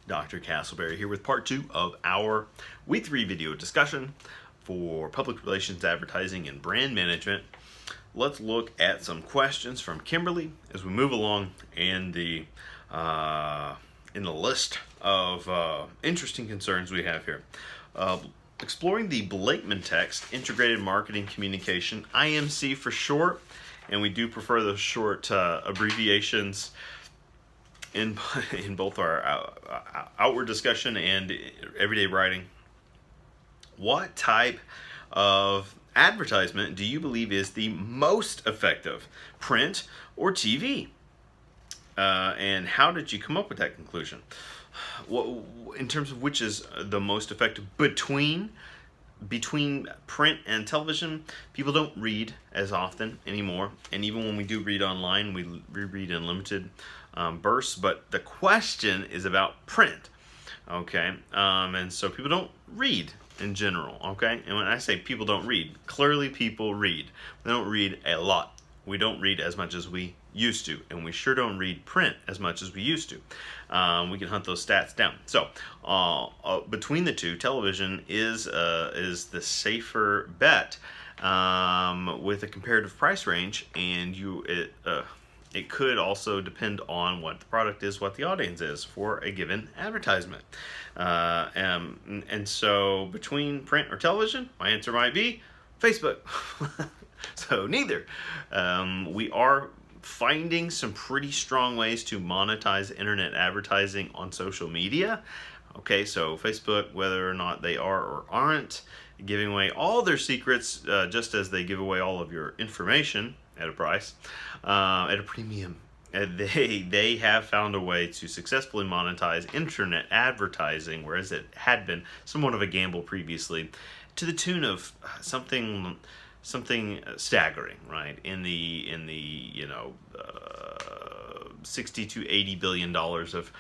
Dr. Castleberry here with part 2 of our week 3 video discussion for public relations, advertising, and brand management. Let's look at some questions from Kimberly as we move along in the list of interesting concerns we have here. Exploring the Blakeman text, Integrated Marketing Communication, IMC for short, and we do prefer those short abbreviations in both our outward discussion and everyday writing. What type of advertisement do you believe is the most effective, print or TV? And how did you come up with that conclusion? In terms of which is the most effective between print and television, people don't read as often anymore, and even when we do read online, we read in limited bursts. But the question is about print, okay? And so people don't read in general, okay? And when I say people don't read, clearly people read. They don't read a lot. We don't read as much as we used to, and we sure don't read print as much as we used to. We can hunt those stats down. So between the two, television is the safer bet with a comparative price range, and it could also depend on what the product is, what the audience is for a given advertisement. And so between print or television, my answer might be Facebook. So neither. We are finding some pretty strong ways to monetize internet advertising on social media. Okay, so Facebook, whether or not they are or aren't giving away all their secrets, just as they give away all of your information at a price, at a premium. They have found a way to successfully monetize internet advertising, whereas it had been somewhat of a gamble previously, to the tune of something staggering, right? In the 60 to 80 billion dollars of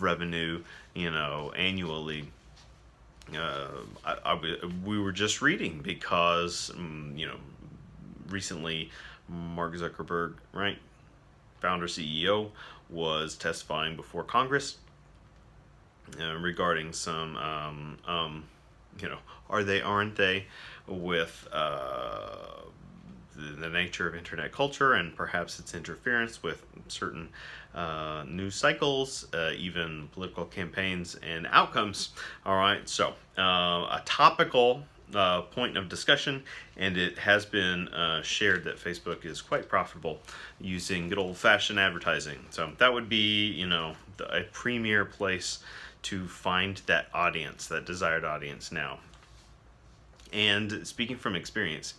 revenue, annually. We were just reading because recently Mark Zuckerberg, right, founder CEO, was testifying before Congress regarding some are they, aren't they, with the nature of internet culture and perhaps its interference with certain news cycles, even political campaigns and outcomes. All right, so a topical point of discussion, and it has been shared that Facebook is quite profitable using good old-fashioned advertising. So that would be, a premier place to find that audience, that desired audience now. And speaking from experience,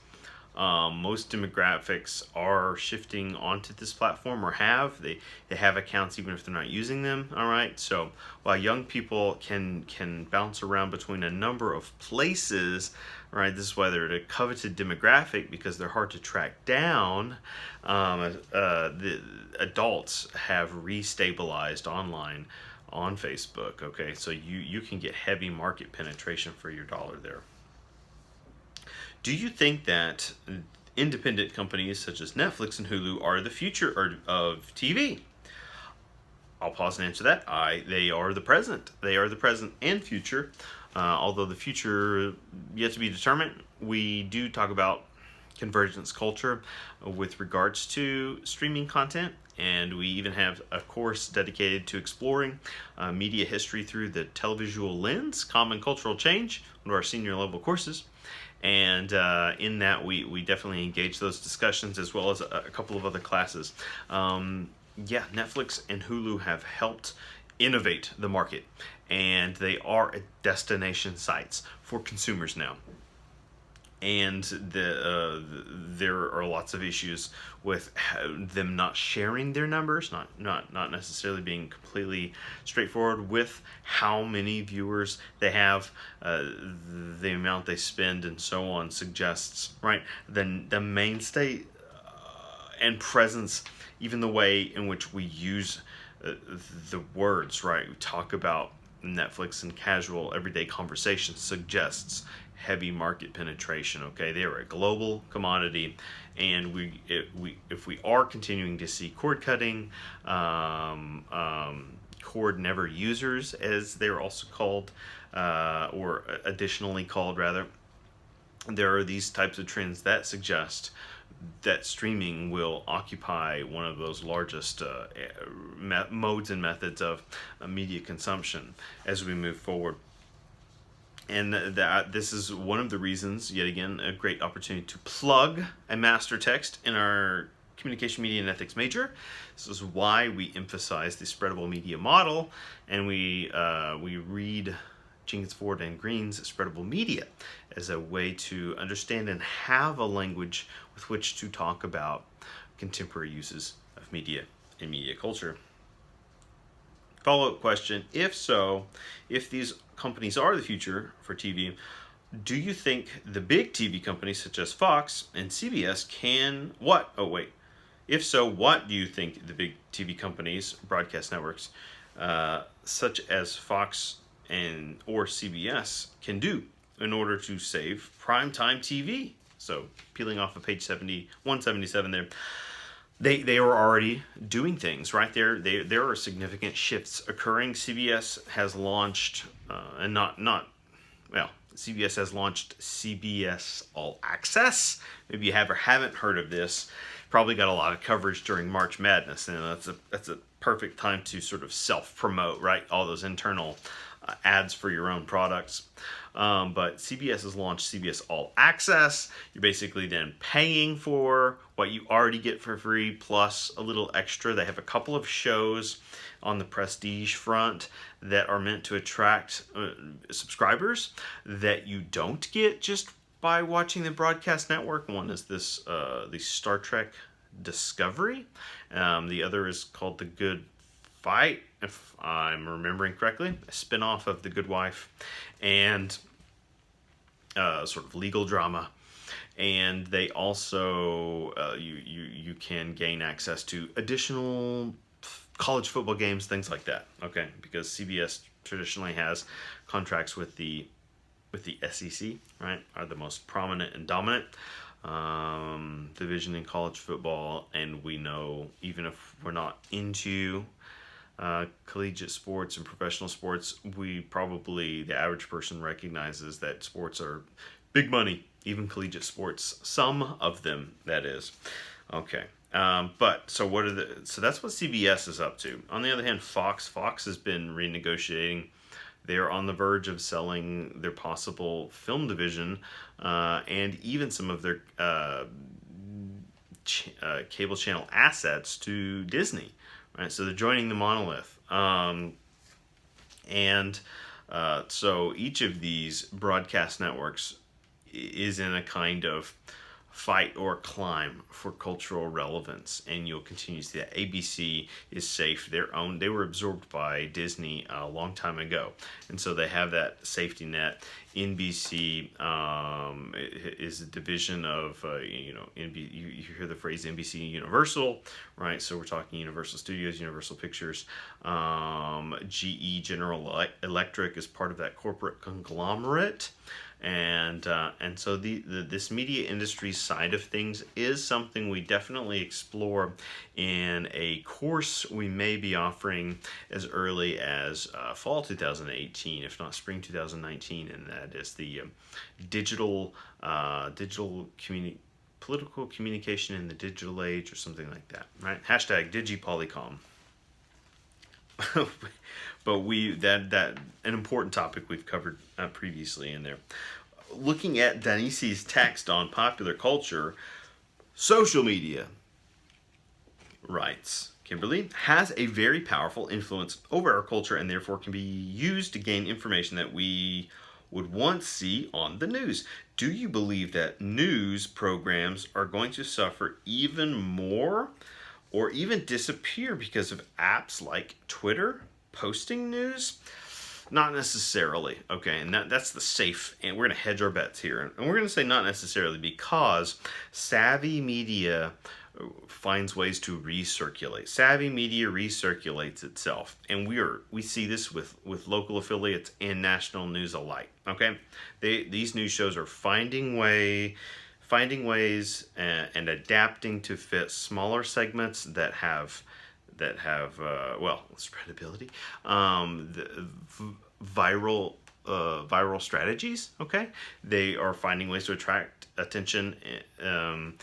most demographics are shifting onto this platform, or they have accounts even if they're not using them. All right, so while young people can bounce around between a number of places, right, this is why they're a coveted demographic, because they're hard to track down. The adults have restabilized online on Facebook. Okay, so you can get heavy market penetration for your dollar there. Do you think that independent companies such as Netflix and Hulu are the future of TV? I'll pause and answer that. They are the present. They are the present and future. Although the future yet to be determined, we do talk about convergence culture with regards to streaming content, and we even have a course dedicated to exploring media history through the televisual lens, common cultural change, one of our senior level courses. And in that, we definitely engage those discussions, as well as a couple of other classes. Netflix and Hulu have helped innovate the market, and they are destination sites for consumers now. And there are lots of issues with them not sharing their numbers, not necessarily being completely straightforward with how many viewers they have, the amount they spend, and so on suggests, right, the mainstay and presence, even the way in which we use the words, right? We talk about Netflix in casual everyday conversation suggests heavy market penetration. Okay, they are a global commodity, and if we are continuing to see cord cutting, cord never users, as they're also called, or additionally called rather. There are these types of trends that suggest that streaming will occupy one of those largest modes and methods of media consumption as we move forward. And that this is one of the reasons, yet again, a great opportunity to plug a master text in our communication media and ethics major. This is why we emphasize the spreadable media model, and we read Jenkins, Ford, and Green's spreadable media as a way to understand and have a language with which to talk about contemporary uses of media and media culture. Follow-up question: if so, if these companies are the future for TV, do you think the big TV companies such as Fox and CBS can if so, what do you think the big TV companies, broadcast networks, such as Fox and or CBS can do in order to save primetime TV? So peeling off of page 177 there, they are already doing things right there. There are significant shifts occurring. CBS has launched CBS has launched CBS All Access. Maybe you have or haven't heard of this. Probably got a lot of coverage during March Madness, and that's a perfect time to sort of self-promote, right? All those internal ads for your own products. But CBS has launched CBS All Access. You're basically then paying for what you already get for free plus a little extra. They have a couple of shows on the prestige front that are meant to attract subscribers that you don't get just by watching the broadcast network. One is the Star Trek Discovery. The other is called The Good Fight, if I'm remembering correctly, a spinoff of The Good Wife, and sort of legal drama. And they also you can gain access to additional college football games, things like that. Okay, because CBS traditionally has contracts with the SEC, right? Are the most prominent and dominant division in college football, and we know even if we're not into collegiate sports and professional sports, the average person recognizes that sports are big money, even collegiate sports, some of them, that is. Okay. So that's what CBS is up to. On the other hand, Fox has been renegotiating. They're on the verge of selling their possible film division, and even some of their cable channel assets to Disney. Right, so they're joining the monolith, so each of these broadcast networks is in a kind of fight or climb for cultural relevance, and you'll continue to see that. ABC is safe. They were absorbed by Disney a long time ago, and so they have that safety net. NBC is a division of you hear the phrase NBC Universal, right? So we're talking Universal Studios, Universal Pictures. GE, General Electric, is part of that corporate conglomerate. And so this media industry side of things is something we definitely explore in a course we may be offering as early as fall 2018, if not spring 2019, and that is the political communication in the digital age, or something like that, right? Hashtag DigiPolycom. But an important topic we've covered previously in there. Looking at Danisi's text on popular culture, social media, writes Kimberly, has a very powerful influence over our culture, and therefore can be used to gain information that we would once see on the news. Do you believe that news programs are going to suffer even more or even disappear because of apps like Twitter posting news? Not necessarily. Okay, and that's the safe, and we're going to hedge our bets here. And we're going to say not necessarily, because savvy media finds ways to recirculate. Savvy media recirculates itself, and we see this with local affiliates and national news alike. Okay, these news shows are finding ways and adapting to fit smaller segments that have that have well, spreadability, viral viral strategies. Okay, they are finding ways to attract attention. Um,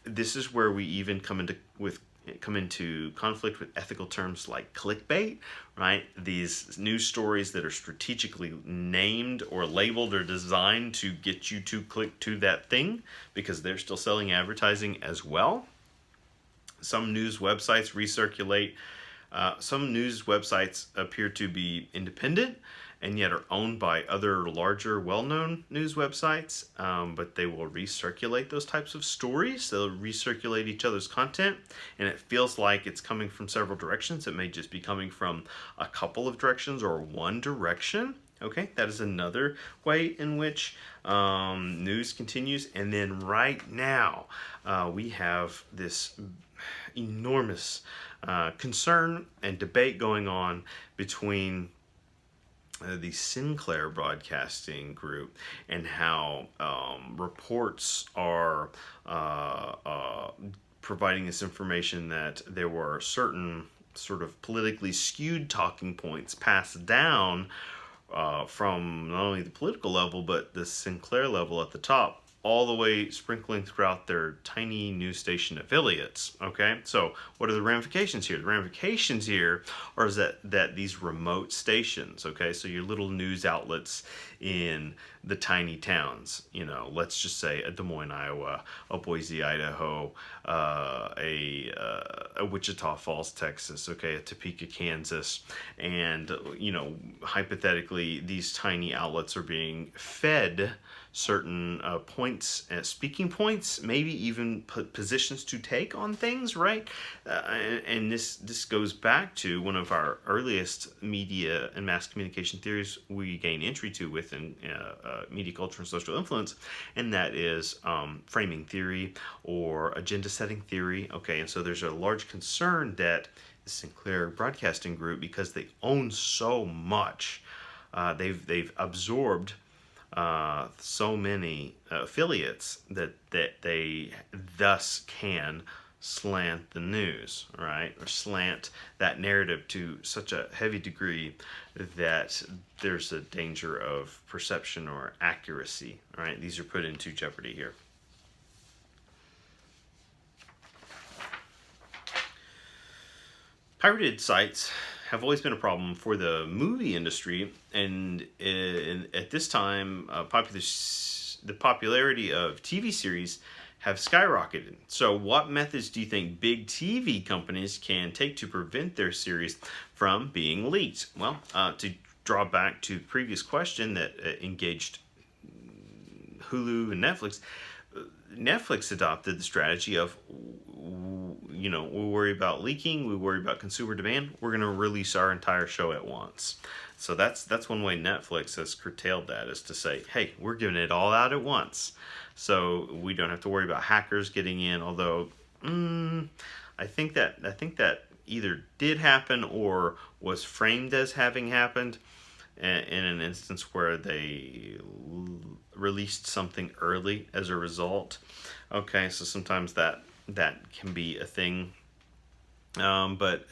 this is where we even come into conflict with ethical terms like clickbait, right? These news stories that are strategically named or labeled or designed to get you to click to that thing because they're still selling advertising as well. Some news websites recirculate. Some news websites appear to be independent and yet are owned by other larger, well-known news websites, but they will recirculate those types of stories. They'll recirculate each other's content, and it feels like it's coming from several directions. It may just be coming from a couple of directions or one direction. Okay, that is another way in which news continues. And then right now, we have this enormous concern and debate going on between the Sinclair Broadcasting Group and how reports are providing this information that there were certain sort of politically skewed talking points passed down from not only the political level but the Sinclair level at the top, all the way sprinkling throughout their tiny news station affiliates. Okay, so what are the ramifications here? The ramifications here are that these remote stations, okay, so your little news outlets in the tiny towns, you know, let's just say a Des Moines, Iowa, a Boise, Idaho, a Wichita Falls, Texas, okay, a Topeka, Kansas, and, you know, hypothetically, these tiny outlets are being fed certain points, speaking points, maybe even positions to take on things, right? And this goes back to one of our earliest media and mass communication theories we gain entry to within media culture and social influence, and that is framing theory or agenda setting theory. Okay, and so there's a large concern that the Sinclair Broadcasting Group, because they own so much, they've absorbed so many affiliates that they thus can slant the news, right? Or slant that narrative to such a heavy degree that there's a danger of perception or accuracy, right? These are put into jeopardy here. Pirated sites have always been a problem for the movie industry, and at this time, the popularity of TV series have skyrocketed. So what methods do you think big TV companies can take to prevent their series from being leaked? Well, to draw back to the previous question that engaged Hulu and Netflix, Netflix adopted the strategy of, you know, we worry about leaking, we worry about consumer demand, we're going to release our entire show at once. So that's one way Netflix has curtailed that, is to say, hey, we're giving it all out at once. So we don't have to worry about hackers getting in, although I think that either did happen or was framed as having happened in an instance where they released something early as a result. Okay, so sometimes that can be a thing. But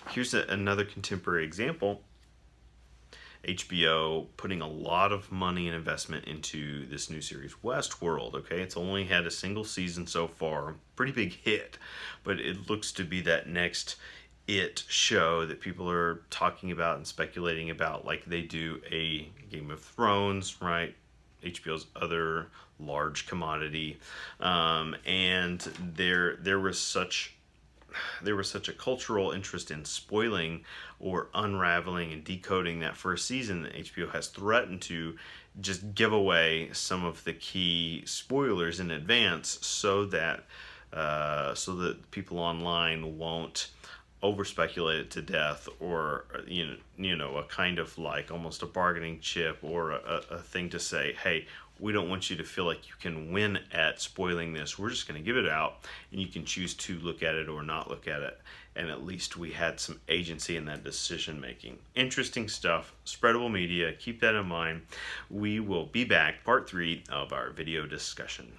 here's another contemporary example. HBO putting a lot of money and investment into this new series, Westworld. Okay, it's only had a single season so far, pretty big hit, but it looks to be that next It show that people are talking about and speculating about, like they do a Game of Thrones, right? HBO's other large commodity, and there was such a cultural interest in spoiling or unraveling and decoding that first season that HBO has threatened to just give away some of the key spoilers in advance so that people online won't over speculate it to death, or you know a kind of like almost a bargaining chip or a thing to say, hey, we don't want you to feel like you can win at spoiling this. We're just going to give it out, and you can choose to look at it or not look at it. And at least we had some agency in that decision making. Interesting stuff. Spreadable media. Keep that in mind. We will be back, part 3 of our video discussion.